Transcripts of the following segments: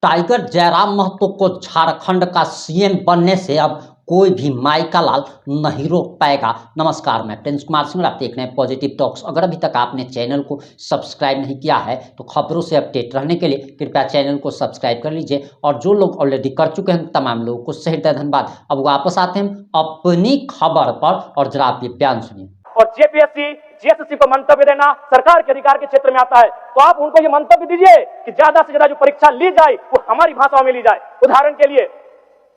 Tiger Jairam Mahato को झारखंड का CM बनने से अब कोई भी माई का लाल नहीं रोक पाएगा। नमस्कार, मैं प्रिंस कुमार सिंह, आप देख रहे हैं पॉजिटिव टॉक्स। अगर अभी तक आपने चैनल को सब्सक्राइब नहीं किया है तो खबरों से अपडेट रहने के लिए कृपया चैनल को सब्सक्राइब कर लीजिए। और जो लोग ऑलरेडी कर चुके हैं तमाम लोगों को सही धन्यवाद। अब वापस आते हैं अपनी खबर पर और जरा आप ये बयान सुनिए। और जेपीएससी जीएसएससी को मंतव्य देना सरकार के अधिकार के क्षेत्र में आता है, तो आप उनको ये मंतव्य दीजिए कि ज्यादा से ज्यादा जो परीक्षा ली जाए वो हमारी भाषाओं में ली जाए। उदाहरण के लिए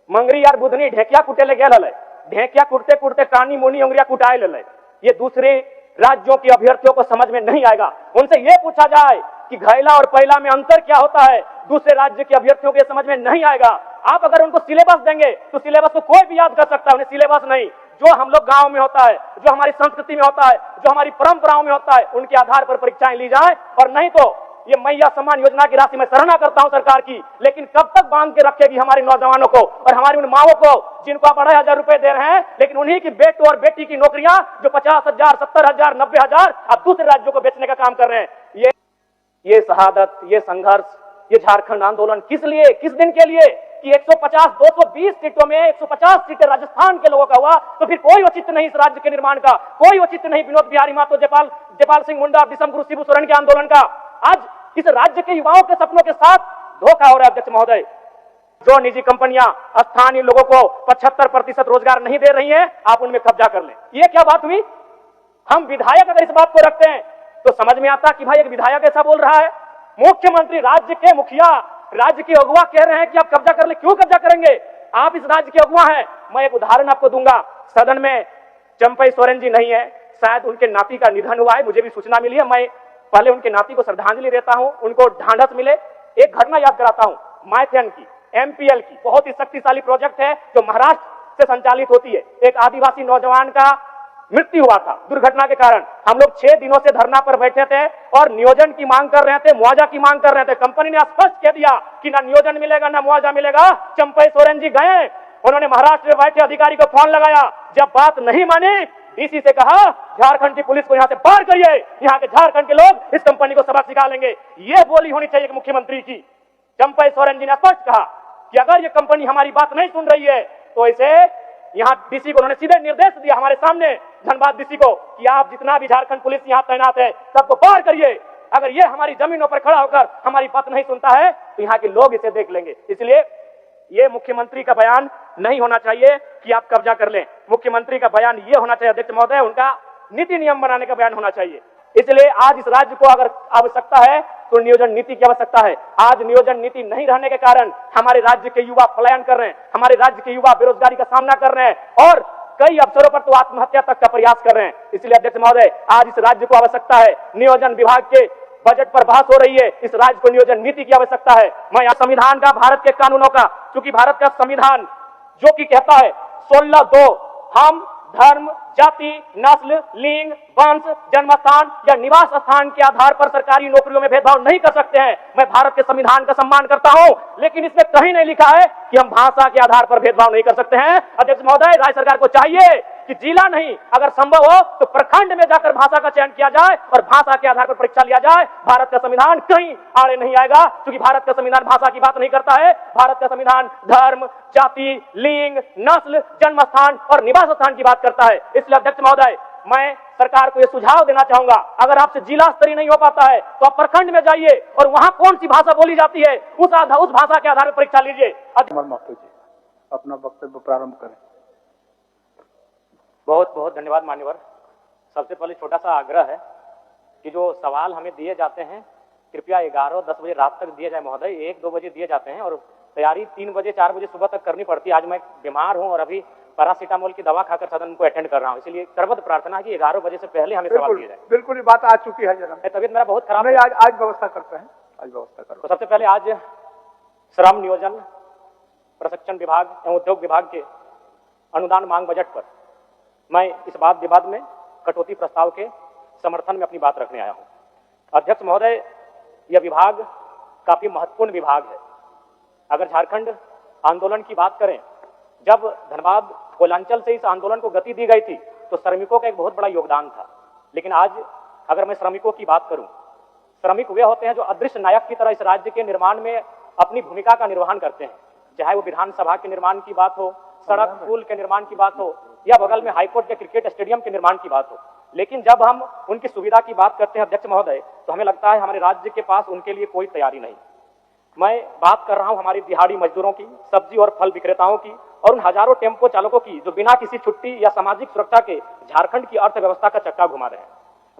मंगरी यार बुधनी ढेकिया कुटेले गेल है, ढेकिया कुटते कुटते कानी मुनी उंगरिया कुटाए ले, ये दूसरे राज्यों के अभ्यर्थियों को समझ में नहीं आएगा। उनसे यह पूछा जाए कि घैला और पहला में अंतर क्या होता है, दूसरे राज्य के अभ्यर्थियों के समझ में नहीं आएगा। आप अगर उनको सिलेबस देंगे तो सिलेबस को कोई भी याद कर सकता है, उन्हें सिलेबस नहीं, जो हम लोग गांव में होता है, जो हमारी संस्कृति में होता है, जो हमारी परंपराओं में होता है, उनके आधार पर परीक्षाएं ली जाए। और नहीं तो ये मैया सम्मान योजना की राशि मैं सराहना करता हूं सरकार की, लेकिन कब तक बांध के रखेगी हमारे नौजवानों को और हमारी उन माओं को जिनको आप 2,500 रुपए दे रहे हैं, लेकिन उन्हीं की बेटों और बेटी की नौकरियां जो 50,000, 70,000, 90,000 आप दूसरे राज्यों को बेचने का काम कर रहे हैं। ये शहादत, ये संघर्ष, ये झारखंड आंदोलन किस लिए, किस दिन के लिए कि 150, 220 सीटों में 150 सीटें राजस्थान के लोगों का हुआ, तो फिर कोई औचित्य नहीं इस राज्य के निर्माण का, कोई औचित्य नहीं विनोद बिहारी महतो, जयपाल सिंह मुंडा, विषम गुरु शिबू सोरेन के आंदोलन का। आज इस राज्य के युवाओं के सपनों के साथ धोखा हो रहा है। अध्यक्ष महोदय, जो निजी कंपनियां स्थानीय लोगों को 75% रोजगार नहीं दे रही हैं, आप उनमें कब्जा कर लें। ये क्या बात हुई? हम विधायक अगर इस बात को रखते हैं तो समझ में आता कि भाई एक विधायक ऐसा बोल रहा है, मुख्यमंत्री, राज्य के मुखिया, राज्य के अगुवा कह रहे हैं कि आप कब्जा कर ले। क्यों कब्जा करेंगे? आप इस राज्य के अगुवा हैं। मैं एक उदाहरण आपको दूंगा। सदन में चंपई सोरेन जी नहीं है, शायद उनके नाती का निधन हुआ है, मुझे भी सूचना मिली है। मैं पहले उनके नाती को श्रद्धांजलि देता हूं, उनको ढांढस मिले। एक घटना याद कराता हूं, माइथेन की, एमपीएल की, बहुत ही शक्तिशाली प्रोजेक्ट है जो महाराष्ट्र से संचालित होती है। एक आदिवासी नौजवान का मृत्यु हुआ था दुर्घटना के कारण। हम लोग 6 दिनों से धरना पर बैठे थे और नियोजन की मांग कर रहे थे, मुआवजा की मांग कर रहे थे। कंपनी ने स्पष्ट कह दिया कि ना नियोजन मिलेगा ना मुआवजा मिलेगा। चंपई सोरेन जी गए, उन्होंने महाराष्ट्र में बैठे अधिकारी को फोन लगाया, जब बात नहीं मानी डीसी से कहा झारखंड की पुलिस को यहां से बाहर करिए, यहां के झारखंड के लोग इस कंपनी को सबक सिखा लेंगे। यह बोली होनी चाहिए मुख्यमंत्री की। चंपई सोरेन जी ने स्पष्ट कहा कि अगर ये कंपनी हमारी बात नहीं सुन रही है तो इसे, यहां डीसी को उन्होंने सीधे निर्देश दिया हमारे सामने, धनबाद डीसी को, कि आप जितना भी झारखंड पुलिस यहां तैनात है सबको बाहर करिए। अगर ये हमारी जमीनों पर खड़ा होकर हमारी बात नहीं सुनता है तो यहाँ के लोग इसे देख लेंगे। इसलिए ये मुख्यमंत्री का बयान नहीं होना चाहिए कि आप कब्जा कर लें। मुख्यमंत्री का बयान ये होना चाहिए अध्यक्ष महोदय, उनका नीति नियम बनाने का बयान होना चाहिए। इसलिए आज इस राज्य को अगर आवश्यकता है तो नियोजन नीति की आवश्यकता है। आज नियोजन नीति नहीं रहने के कारण हमारे राज्य के युवा पलायन कर रहे हैं, हमारे राज्य के युवा बेरोजगारी का सामना कर रहे हैं और कई अवसरों पर तो आत्महत्या तक का प्रयास कर रहे हैं। इसलिए अध्यक्ष महोदय, आज इस राज्य को आवश्यकता है, नियोजन विभाग के बजट पर बहस हो रही है, इस राज्य को नियोजन नीति की आवश्यकता है। मैं यहाँ संविधान का, भारत के कानूनों का, क्योंकि भारत का संविधान जो कि कहता है 16(2) हम धर्म, जाति, नस्ल, लिंग, वंश, जन्म स्थान या निवास स्थान के आधार पर सरकारी नौकरियों में भेदभाव नहीं कर सकते हैं। मैं भारत के संविधान का सम्मान करता हूं, लेकिन इसमें कहीं नहीं लिखा है कि हम भाषा के आधार पर भेदभाव नहीं कर सकते हैं। अध्यक्ष महोदय, राज्य सरकार को चाहिए कि जिला नहीं, अगर संभव हो तो प्रखंड में जाकर भाषा का चयन किया जाए और भाषा के आधार पर परीक्षा लिया जाए। भारत का संविधान कहीं आड़े नहीं आएगा, क्योंकि भारत का संविधान भाषा की बात नहीं करता है। भारत का संविधान धर्म, जाति, लिंग, नस्ल, जन्म स्थान और निवास स्थान की बात करता है। इसलिए अध्यक्ष महोदय, मैं सरकार को यह सुझाव देना चाहूंगा, अगर आपसे जिला स्तरीय नहीं हो पाता है तो आप प्रखंड में जाइए और वहां कौन सी भाषा बोली जाती है उस भाषा के आधार पर परीक्षा लीजिए। अपना वक्तव्य प्रारंभ करें। बहुत बहुत धन्यवाद मान्यवर। सबसे पहले छोटा सा आग्रह है कि जो सवाल हमें दिए जाते हैं कृपया 11-10 बजे रात तक दिए जाए महोदय। 1-2 बजे दिए जाते हैं और तैयारी 3 बजे 4 बजे सुबह तक करनी पड़ती है। आज मैं बीमार हूं और अभी पैरासीटामोल की दवा खाकर सदन को अटेंड कर रहा हूं, इसलिए सर्वत्र प्रार्थना है कि 11 बजे से पहले हमें सवाल दिए जाए। बिल्कुल ये बात आ चुकी है। जरा तबीयत मेरा बहुत खराब है। आज व्यवस्था करते हैं, आज व्यवस्था करो। तो सबसे पहले आज श्रम नियोजन प्रशिक्षण विभाग एवं उद्योग विभाग के अनुदान मांग बजट पर मैं इस वाद विवाद में कटौती प्रस्ताव के समर्थन में अपनी बात रखने आया हूं। अध्यक्ष महोदय, यह विभाग काफी महत्वपूर्ण विभाग है। अगर झारखंड आंदोलन की बात करें, जब धनबाद कोलांचल से इस आंदोलन को गति दी गई थी तो श्रमिकों का एक बहुत बड़ा योगदान था। लेकिन आज अगर मैं श्रमिकों की बात करूं, श्रमिक वे होते हैं जो अदृश्य नायक की तरह इस राज्य के निर्माण में अपनी भूमिका का निर्वहन करते हैं, चाहे वो विधानसभा के निर्माण की बात हो, सड़क पुल के निर्माण की बात हो, या बगल में हाईकोर्ट के क्रिकेट स्टेडियम के निर्माण की बात हो। लेकिन जब हम उनकी सुविधा की बात करते हैं अध्यक्ष महोदय, तो हमें लगता है हमारे राज्य के पास उनके लिए कोई तैयारी नहीं। मैं बात कर रहा हूं हमारी दिहाड़ी मजदूरों की, सब्जी और फल विक्रेताओं की, और उन हजारों टेम्पो चालकों की जो बिना किसी छुट्टी या सामाजिक सुरक्षा के झारखंड की अर्थव्यवस्था का चक्का घुमा रहे हैं।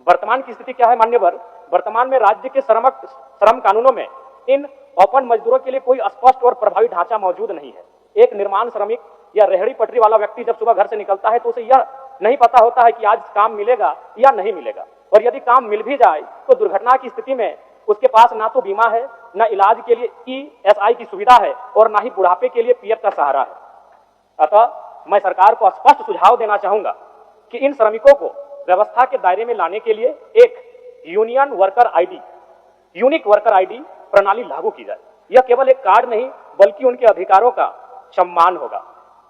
वर्तमान की स्थिति क्या है मान्यवर? वर्तमान में राज्य के श्रम कानूनों में इन ओपन मजदूरों के लिए कोई स्पष्ट और प्रभावी ढांचा मौजूद नहीं है। एक निर्माण श्रमिक या रेहड़ी पटरी वाला व्यक्ति जब सुबह घर से निकलता है तो उसे यह नहीं पता होता है कि आज काम मिलेगा या नहीं मिलेगा, और यदि काम मिल भी जाए तो दुर्घटना की स्थिति में उसके पास ना तो बीमा है, ना इलाज के लिए ESI की सुविधा है, और ना ही बुढ़ापे के लिए PF का सहारा है। अतः मैं सरकार को स्पष्ट सुझाव देना चाहूंगा कि इन श्रमिकों को व्यवस्था के दायरे में लाने के लिए एक यूनिक वर्कर आईडी प्रणाली लागू की जाए। यह केवल एक कार्ड नहीं बल्कि उनके अधिकारों का सम्मान होगा।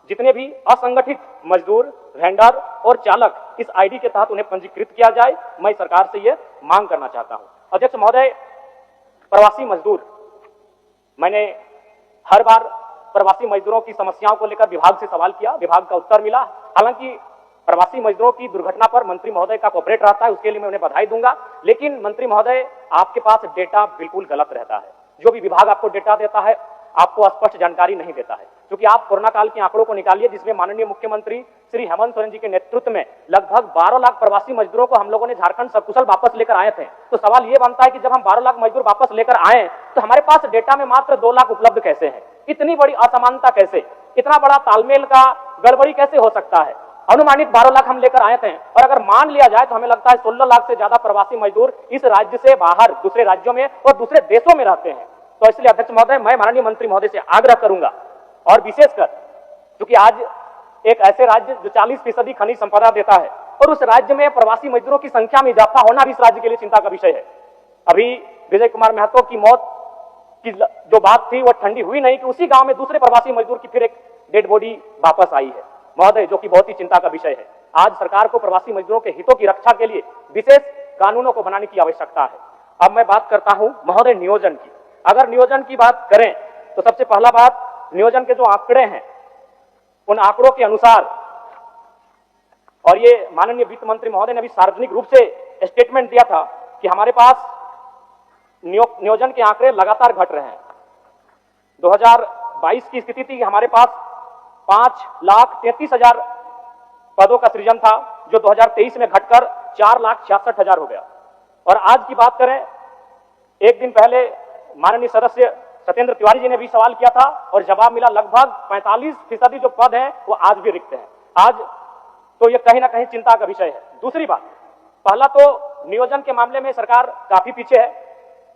जितने भी असंगठित मजदूर, वेंडर और चालक इस आईडी के तहत उन्हें पंजीकृत किया जाए, मैं सरकार से यह मांग करना चाहता हूं। अध्यक्ष महोदय, प्रवासी मजदूर, मैंने हर बार प्रवासी मजदूरों की समस्याओं को लेकर विभाग से सवाल किया, विभाग का उत्तर मिला। हालांकि प्रवासी मजदूरों की दुर्घटना पर मंत्री महोदय का कोऑपरेट रहता है, उसके लिए मैं उन्हें बधाई दूंगा। लेकिन मंत्री महोदय, आपके पास डेटा बिल्कुल गलत रहता है। जो भी विभाग आपको डेटा देता है आपको स्पष्ट जानकारी नहीं देता है, क्योंकि आप कोरोना काल के आंकड़ों को निकालिए जिसमें माननीय मुख्यमंत्री श्री हेमंत सोरेन जी के नेतृत्व में लगभग 12 लाख प्रवासी मजदूरों को हम लोगों ने झारखंड सकुशल वापस लेकर आए थे। तो सवाल यह बनता है कि जब हम 12 लाख मजदूर वापस लेकर आए तो हमारे पास डेटा में मात्र 2 लाख उपलब्ध कैसे है? इतनी बड़ी असमानता कैसे, इतना बड़ा तालमेल का गड़बड़ी कैसे हो सकता है? अनुमानित 12 लाख हम लेकर आए थे, और अगर मान लिया जाए तो हमें लगता है 16 लाख से ज्यादा प्रवासी मजदूर इस राज्य से बाहर दूसरे राज्यों में और दूसरे देशों में रहते हैं। तो इसलिए अध्यक्ष महोदय, मैं माननीय मंत्री महोदय से आग्रह करूंगा, और विशेषकर क्योंकि आज एक ऐसे राज्य जो 40% खनिज संपदा देता है, और उस राज्य में प्रवासी मजदूरों की संख्या में इजाफा होना भी इस राज्य के लिए चिंता का विषय है। अभी विजय कुमार महतो की मौत की जो बात थी वो ठंडी हुई नहीं कि उसी गांव में दूसरे प्रवासी मजदूर की फिर एक डेड बॉडी वापस आई है महोदय, जो कि बहुत ही चिंता का विषय है। आज सरकार को प्रवासी मजदूरों के हितों की रक्षा के लिए विशेष कानूनों को बनाने की आवश्यकता है। अब मैं बात करता हूं महोदय नियोजन की। अगर नियोजन की बात करें तो सबसे पहला बात, नियोजन के जो आंकड़े हैं उन आंकड़ों के अनुसार, और ये माननीय वित्त मंत्री महोदय ने भी सार्वजनिक रूप से स्टेटमेंट दिया था कि हमारे पास नियोजन के आंकड़े लगातार घट रहे हैं। 2022 की स्थिति थी, हमारे पास 5,33,000 पदों का सृजन था, जो 2023 में घटकर 4,66,000 हो गया। और आज की बात करें, एक दिन पहले माननीय सदस्य सत्येंद्र तिवारी जी ने भी सवाल किया था और जवाब मिला, लगभग 45% जो पद हैं वो आज भी रिक्त हैं। आज तो ये कहीं ना कहीं चिंता का विषय है। दूसरी बात, पहला तो नियोजन के मामले में सरकार काफी पीछे है,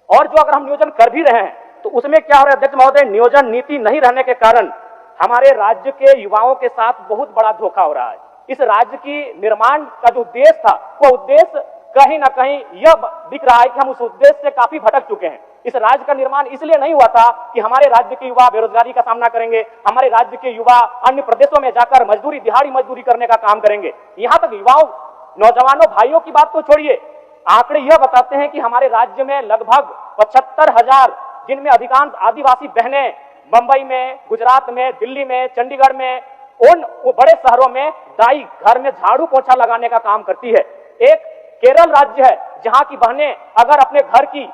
और जो अगर हम नियोजन कर भी रहे हैं तो उसमें क्या हो रहा है अध्यक्ष महोदय, नियोजन नीति नहीं रहने के कारण हमारे राज्य के युवाओं के साथ बहुत बड़ा धोखा हो रहा है। इस राज्य की निर्माण का जो उद्देश्य था वो उद्देश्य कहीं ना कहीं यह दिख रहा है कि हम उस उद्देश्य से काफी भटक चुके हैं। इस राज्य का निर्माण इसलिए नहीं हुआ था कि हमारे राज्य के युवा बेरोजगारी का सामना करेंगे, हमारे राज्य के युवा अन्य प्रदेशों में जाकर मजदूरी, दिहाड़ी मजदूरी करने का काम करेंगे। यहां तक युवाओं, नौजवानों, भाइयों की बात तो छोड़िए, आंकड़े यह बताते हैं कि हमारे राज्य में लगभग 75,000, जिनमें अधिकांश आदिवासी बहनें मुंबई में, गुजरात में, दिल्ली में, चंडीगढ़ में, उन बड़े शहरों में दाई घर में झाड़ू पोछा लगाने का काम करती है। एक केरल राज्य है जहां की बहनें अगर अपने घर की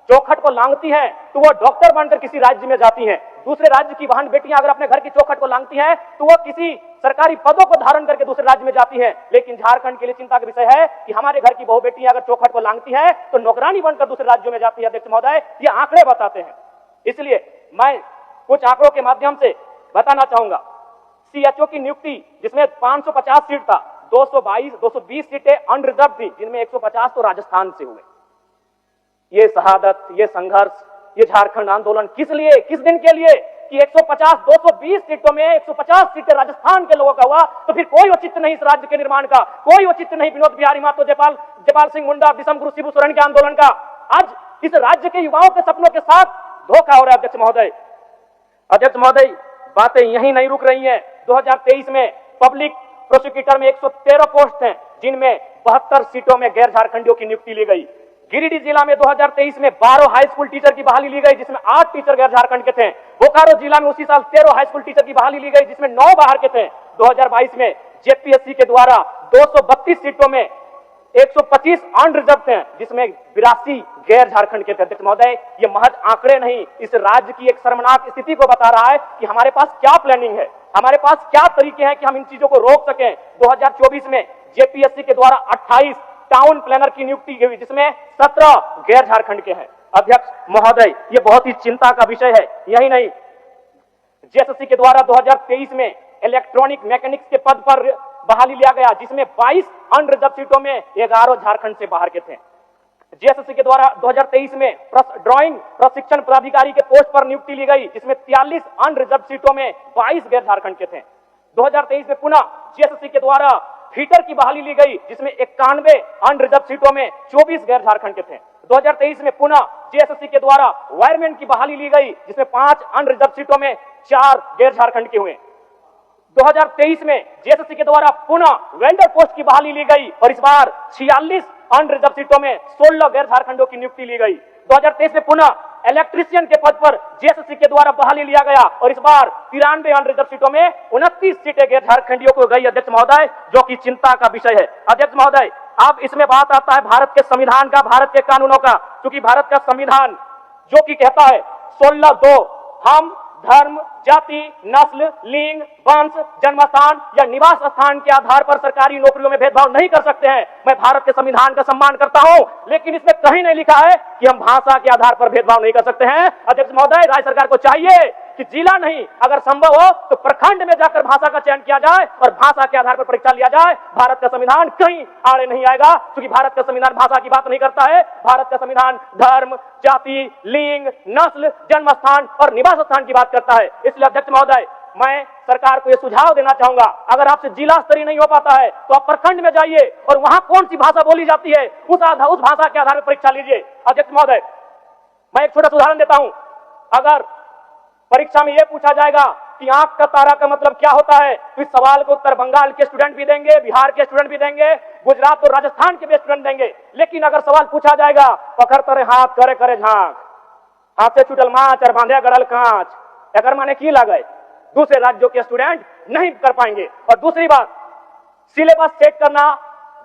चौखट को लांघती हैं तो वो डॉक्टर बनकर किसी राज्य में जाती हैं। दूसरे राज्य की बहन बेटियां अगर अपने घर की चौखट को लांघती हैं तो वो किसी सरकारी पदों को धारण करके दूसरे राज्य में जाती हैं। लेकिन झारखंड के लिए चिंता का विषय है कि हमारे घर की बहु बेटियां अगर चौखट को लांघती हैं तो नौकरानी बनकर दूसरे राज्यों में जाती है। अध्यक्ष महोदय, ये आंकड़े बताते हैं। इसलिए मैं कुछ आंकड़ों के माध्यम से बताना चाहूंगा। CHO की नियुक्ति जिसमें 550 सीट था, 220 सीटें अनरिजर्व थी, जिनमें 150 तो राजस्थान से हुए। ये शहादत, ये संघर्ष, ये झारखंड आंदोलन किस लिए, किस दिन के लिए कि 220 सीटों में 150 सीटें राजस्थान के लोगों का हुआ। तो फिर कोई औचित्य नहीं इस राज्य के निर्माण का, कोई औचित्य नहीं विनोद बिहारी महतो, जयपाल सिंह मुंडा, विषम गुरु शिबू सोरेन के आंदोलन का। आज इस राज्य के युवाओं के सपनों के साथ धोखा हो रहा है। अध्यक्ष महोदय, बातें यहीं नहीं रुक रही हैं। 2023 में पब्लिक प्रोसिक्यूटर में 113 पोस्ट हैं, जिनमें 72 सीटों में गैर झारखंडियों की नियुक्ति ली गई। गिरिडीह जिला में 2023 में 12 हाई स्कूल टीचर की बहाली ली गई, जिसमें 8 टीचर गैर झारखंड के थे। बोकारो जिला में उसी साल 13 हाई स्कूल टीचर की बहाली ली गई, जिसमें 9 बाहर के थे। 2022 में जेपीएससी के द्वारा 232 सीटों में 125 अनरिजर्व थे, जिसमें 82 गैर झारखंड के थे। अध्यक्ष महोदय, ये महज आंकड़े नहीं, इस राज्य की एक शर्मनाक स्थिति को बता रहा है कि हमारे पास क्या प्लानिंग है, हमारे पास क्या तरीके हैं कि हम इन चीजों को रोक सकें। 2024 में जेपीएससी के द्वारा 28 टाउन प्लानर की नियुक्ति हुई, जिसमें 17 गैर झारखंड के हैं। अध्यक्ष महोदय, ये बहुत ही चिंता का विषय है। यही नहीं, जेएसएससी के द्वारा 2023 में इलेक्ट्रॉनिक मैकेनिक्स के पद पर बहाली लिया गया, जिसमें 22 अनरिजर्व सीटों में 11 झारखंड से बाहर के थे। जेएसएससी के द्वारा 2023 में ड्राइंग प्रशिक्षण पदाधिकारी के पोस्ट पर नियुक्ति ली गई, जिसमें 43 अनरिजर्व सीटों में 22 गैर झारखंड के थे। 2023 में पुनः जेएसएससी के द्वारा फीटर की बहाली ली गई, जिसमें 91 अनरिजर्व सीटों में 24 गैर झारखंड के थे। 2023 में पुनः जेएसएससी के द्वारा वायरमैन की बहाली ली गई, जिसमें 5 अनरिजर्व सीटों में 4 गैर झारखंड के हुए। 2023 में जेएसएससी के द्वारा पुनः वेल्डर पोस्ट की बहाली ली गई और इस बार 46 अनरिजर्व सीटों में 16 गैर झारखंडों की नियुक्ति ली गई। 2023 में पुनः इलेक्ट्रीशियन के पद पर जेएसएससी के द्वारा बहाली लिया गया और इस बार 93 अनरिजर्व सीटों में 29 सीटें गैर झारखंडियों को गई। अध्यक्ष महोदय, जो कि चिंता का विषय है। अध्यक्ष महोदय, अब इसमें बात आता है भारत के संविधान का, भारत के कानूनों का। क्योंकि भारत का संविधान जो कि कहता है 16(2) हम धर्म, जाति, नस्ल, लिंग, वंश, जन्मस्थान या निवास स्थान के आधार पर सरकारी नौकरियों में भेदभाव नहीं कर सकते हैं। मैं भारत के संविधान का सम्मान करता हूं, लेकिन इसमें कहीं नहीं लिखा है कि हम भाषा के आधार पर भेदभाव नहीं कर सकते हैं। अध्यक्ष महोदय, राज्य सरकार को चाहिए कि जिला नहीं, अगर संभव हो तो प्रखंड में जाकर भाषा का चयन किया जाए और भाषा के आधार पर परीक्षा लिया जाए। भारत का संविधान कहीं आड़े नहीं आएगा, क्योंकि भारत का संविधान भाषा की बात नहीं करता है। भारत का संविधान धर्म, जाति, लिंग, नस्ल, जन्मस्थान और निवास स्थान की बात करता है। इसलिए अध्यक्ष महोदय, मैं सरकार को यह सुझाव देना चाहूंगा, अगर आपसे जिला स्तरीय नहीं हो पाता है तो आप प्रखंड में जाइए और वहां कौन सी भाषा बोली जाती है उस भाषा के आधार पर परीक्षा लीजिए। अध्यक्ष महोदय, मैं एक छोटा सा उदाहरण देता हूं। अगर परीक्षा में यह पूछा जाएगा कि आंख का तारा का मतलब क्या होता है, तो इस सवाल को उत्तर बंगाल के स्टूडेंट भी देंगे, बिहार के स्टूडेंट भी देंगे, गुजरात और राजस्थान के भी स्टूडेंट देंगे। लेकिन अगर सवाल पूछा जाएगा पकड़ तरे हाथ करे करे झांक, हाथ से छुटल माच और बांधे गड़ल कांच, अगर माने की लगे, दूसरे राज्यों के स्टूडेंट नहीं कर पाएंगे। और दूसरी बात, सिलेबस सेट करना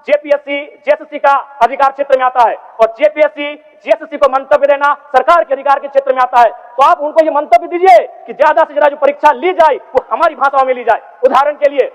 जेपीएससी जेएसएससी का अधिकार क्षेत्र में आता है और जेपीएससी जेएसएससी को मंतव्य देना सरकार के अधिकार के क्षेत्र में आता है। तो आप उनको ये मंतव्य दीजिए कि ज्यादा से ज्यादा जो परीक्षा ली जाए वो हमारी भाषाओं में ली जाए। उदाहरण के लिए,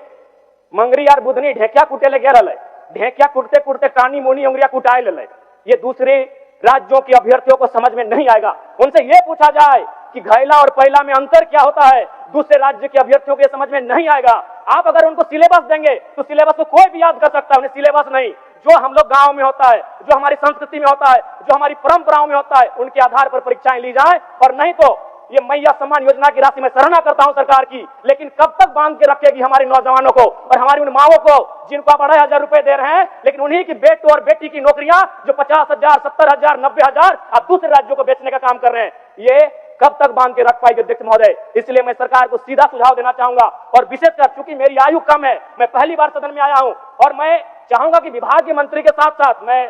मंगरी यार बुधनी ढेकिया कुटे ले गेल, ढेकिया कुटते कुटते कानी मोनी उंगरिया कुटाए ले, ये दूसरे राज्यों के अभ्यर्थियों को समझ में नहीं आएगा। उनसे यह पूछा जाए कि घैला और पहला में अंतर क्या होता है, दूसरे राज्य के अभ्यर्थियों के समझ में नहीं आएगा। आप अगर उनको सिलेबस देंगे तो सिलेबस को कोई भी याद कर सकता है, उन्हें सिलेबस नहीं, जो हम लोग गांव में होता है, जो हमारी संस्कृति में होता है, जो हमारी परंपराओं में होता है, उनके आधार पर परीक्षाएं ली जाए। और नहीं तो ये मैया सम्मान योजना की राशि मैं सराहना करता हूं सरकार की, लेकिन कब तक बांध के रखेगी हमारे नौजवानों को और हमारी उन माओं को जिनको आप 2,500 रुपए दे रहे हैं, लेकिन उन्हीं की बेटों और बेटी की नौकरियां जो 50,000, 70,000, 90,000 आप दूसरे राज्यों को बेचने का काम कर रहे हैं, ये कब तक बांध के रख पाएगी अध्यक्ष महोदय। इसलिए मैं सरकार को सीधा सुझाव देना चाहूंगा और विशेषकर चूंकि मेरी आयु कम है, मैं पहली बार सदन में आया हूं और मैं चाहूंगा कि विभागीय मंत्री के साथ साथ मैं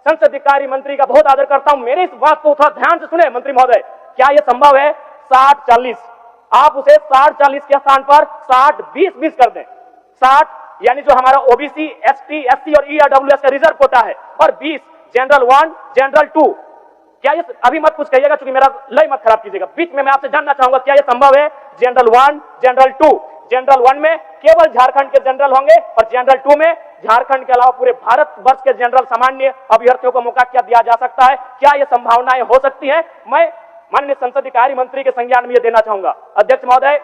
संसदीय कार्य मंत्री का बहुत आदर करता हूं, मेरे इस बात को थोड़ा ध्यान से सुने मंत्री महोदय। क्या यह संभव है 60-40, आप उसे 60-40 के स्थान पर 60-20-20 कर दें। 60 यानी जो हमारा ओबीसी, एसटी, एससी और ईडब्ल्यूएस का रिजर्व कोटा है और 20 जनरल 1, जनरल 2। क्या ये, अभी मत कुछ कहिएगा क्योंकि मेरा लय मत खराब कीजिएगा, बीच में मैं आपसे जानना चाहूंगा क्या यह संभव है। जनरल 1, जनरल 2, जनरल 1 में केवल झारखंड के जनरल होंगे और जनरल 2 में झारखंड के अलावा पूरे भारत वर्ष के जनरल सामान्य अभ्यर्थियों को मौका क्या दिया जा सकता है, क्या ये संभावनाएं हो सकती है, मैं माननीय संसदीय कार्य मंत्री के संज्ञान में यह देना चाहूंगा अध्यक्ष महोदय।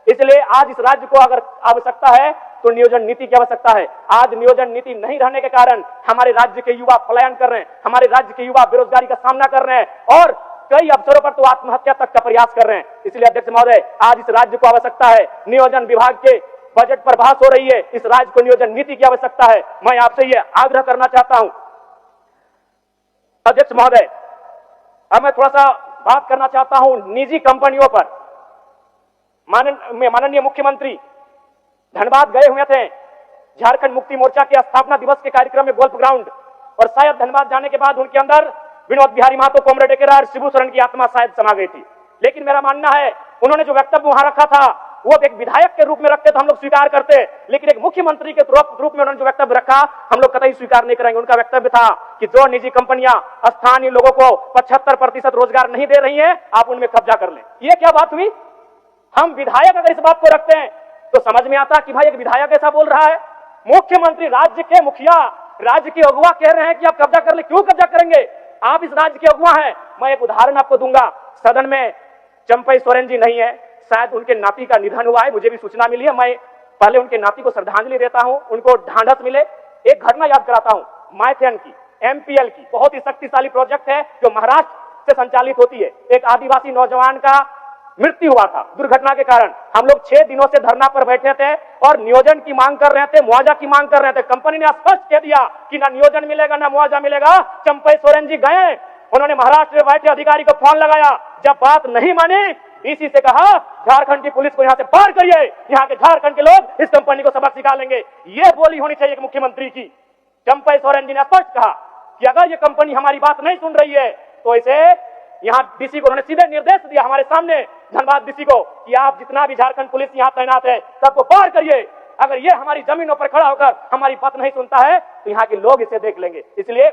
इसलिए आज इस राज्य को अगर आवश्यकता है तो नियोजन नीति की आवश्यकता है। आज नियोजन नीति नहीं रहने के कारण हमारे राज्य के युवा पलायन कर रहे हैं, हमारे राज्य के युवा बेरोजगारी का सामना कर रहे हैं और कई अवसरों पर तो आत्महत्या तक का प्रयास कर रहे हैं। इसलिए अध्यक्ष महोदय, आज इस राज्य को आवश्यकता है, नियोजन विभाग के बजट पर बहस हो रही है, इस राज्य को नियोजन नीति की आवश्यकता है। मैं आपसे यह आग्रह करना चाहता हूं अध्यक्ष महोदय। अब मैं थोड़ा सा बात करना चाहता हूं निजी कंपनियों पर। माननीय मुख्यमंत्री धनबाद गए हुए थे झारखंड मुक्ति मोर्चा के स्थापना दिवस के कार्यक्रम में गोल्फ ग्राउंड और शायद धनबाद जाने के बाद उनके अंदर विनोद बिहारी महतो, कॉमरेड डेकेरा और शिबू सोरेन की आत्मा शायद समा गई थी। लेकिन मेरा मानना है उन्होंने जो वक्तव्य वहां रखा था वो एक विधायक के रूप में रखते तो हम लोग स्वीकार करते, लेकिन एक मुख्यमंत्री के रूप में उन्होंने जो वक्तव्य रखा हम लोग कतई स्वीकार नहीं करेंगे। उनका वक्तव्य था कि जो निजी कंपनियां स्थानीय लोगों को 75% रोजगार नहीं दे रही हैं, आप उनमें कब्जा कर लें। ये क्या बात हुई? हम विधायक अगर इस बात को रखते हैं तो समझ में आता कि भाई एक विधायक ऐसा बोल रहा है, मुख्यमंत्री, राज्य के मुखिया, राज्य के अगुवा कह रहे हैं कि आप कब्जा कर ले। क्यों कब्जा करेंगे? आप इस राज्य के अगुवा हैं। मैं एक उदाहरण आपको दूंगा। सदन में चंपई सोरेन जी नहीं है, शायद उनके नाती का निधन हुआ है, मुझे भी सूचना मिली है। मैं पहले उनके नाती को श्रद्धांजलि देता हूं, उनको ढांढस मिले। एक घटना याद कराता हूं, माइथेन की, एमपीएल की, बहुत ही शक्तिशाली प्रोजेक्ट है जो महाराष्ट्र से संचालित होती है। एक आदिवासी नौजवान का मृत्यु हुआ था दुर्घटना के कारण। हम लोग 6 दिनों से धरना पर बैठे थे और नियोजन की मांग कर रहे थे, मुआवजा की मांग कर रहे थे। कंपनी ने स्पष्ट कह दिया कि ना नियोजन मिलेगा ना मुआवजा मिलेगा। चंपई सोरेन जी गए, उन्होंने महाराष्ट्र में बैठे अधिकारी को फोन लगाया। जब बात नहीं मानी, डीसी से कहा झारखंड की पुलिस को यहां से पार करिए, यहां के झारखंड के लोग इस कंपनी को सबक सिखा लेंगे। यह बोली होनी चाहिए एक मुख्यमंत्री की। चंपई सोरेन जी ने स्पष्ट कहा कि अगर ये कंपनी हमारी बात नहीं सुन रही है तो इसे यहां डीसी को उन्होंने सीधे निर्देश दिया हमारे सामने, धनबाद डीसी को, कि आप जितना भी झारखंड पुलिस यहां तैनात है सबको पार करिए। अगर ये हमारी जमीनों पर खड़ा होकर हमारी बात नहीं सुनता है तो यहाँ के लोग इसे देख लेंगे। इसलिए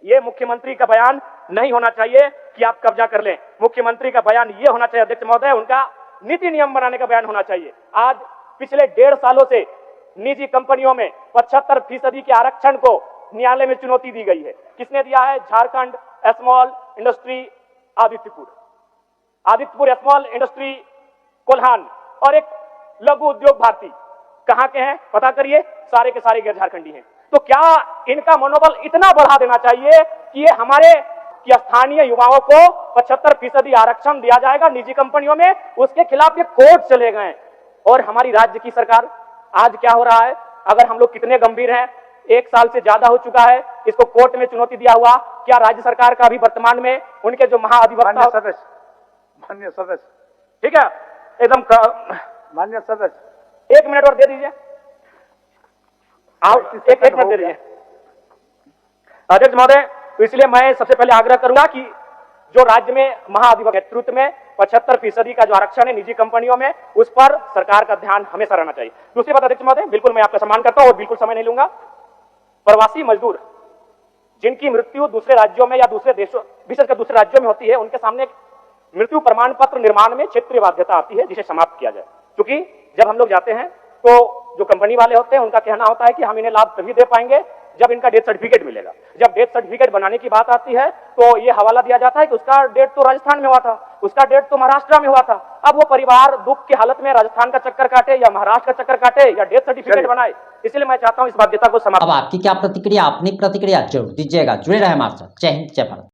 ये मुख्यमंत्री का बयान नहीं होना चाहिए कि आप कब्जा कर लें। मुख्यमंत्री का बयान ये होना चाहिए, अध्यक्ष महोदय, उनका नीति नियम बनाने का बयान होना चाहिए। आज पिछले 1.5 सालों से निजी कंपनियों में 75% के आरक्षण को न्यायालय में चुनौती दी गई है। किसने दिया है? Jharkhand small industry Adityapur small industry Kolhan और एक लघु उद्योग भारती। कहां के हैं पता करिए, सारे के सारे गैर झारखंडी हैं। तो क्या इनका मनोबल इतना बढ़ा देना चाहिए कि ये हमारे कि स्थानीय युवाओं को 75% आरक्षण दिया जाएगा निजी कंपनियों में? उसके खिलाफ ये कोर्ट चले गए। और हमारी राज्य की सरकार आज क्या हो रहा है, अगर हम लोग कितने गंभीर हैं, 1 साल से ज्यादा हो चुका है इसको कोर्ट में चुनौती दिया हुआ। क्या राज्य सरकार का भी वर्तमान में उनके जो महाअधिवक्ता, मान्य सदस्य, ठीक है, एकदम मान्य सदस्य, 1 मिनट और दे दीजिए आप, एक मिनट दे दीजिए अध्यक्ष महोदय। तो इसलिए मैं सबसे पहले आग्रह करूंगा कि जो राज्य में महाअधिवक्ता नेतृत्व में 75% का जो आरक्षण है निजी कंपनियों में, उस पर सरकार का ध्यान हमेशा रहना चाहिए। दूसरी बात अध्यक्ष महोदय, बिल्कुल मैं आपका सम्मान करता हूं और बिल्कुल समय नहीं लूंगा। प्रवासी मजदूर जिनकी मृत्यु दूसरे राज्यों में या दूसरे देशों, विशेषकर दूसरे राज्यों में होती है, उनके सामने मृत्यु प्रमाण पत्र निर्माण में क्षेत्रीय बाध्यता आती है जिसे समाप्त किया जाए। क्योंकि जब हम लोग जाते हैं तो जो कंपनी वाले होते हैं उनका कहना होता है कि हम इन्हें लाभ तभी दे पाएंगे जब इनका डेथ सर्टिफिकेट मिलेगा। जब डेथ सर्टिफिकेट बनाने की बात आती है तो ये हवाला दिया जाता है कि उसका डेट तो राजस्थान में हुआ था, उसका डेट तो महाराष्ट्र में हुआ था। अब वो परिवार दुख की हालत में राजस्थान का चक्कर काटे या महाराष्ट्र का चक्कर काटे या डेथ सर्टिफिकेट बनाए। इसलिए मैं चाहता हूं इस बाध्यता को समाप्त। अब आपकी क्या प्रतिक्रिया, अपनी प्रतिक्रिया जरूर दीजिएगा। जुड़े रहे हमारे साथ। जय हिंद, जय भारत।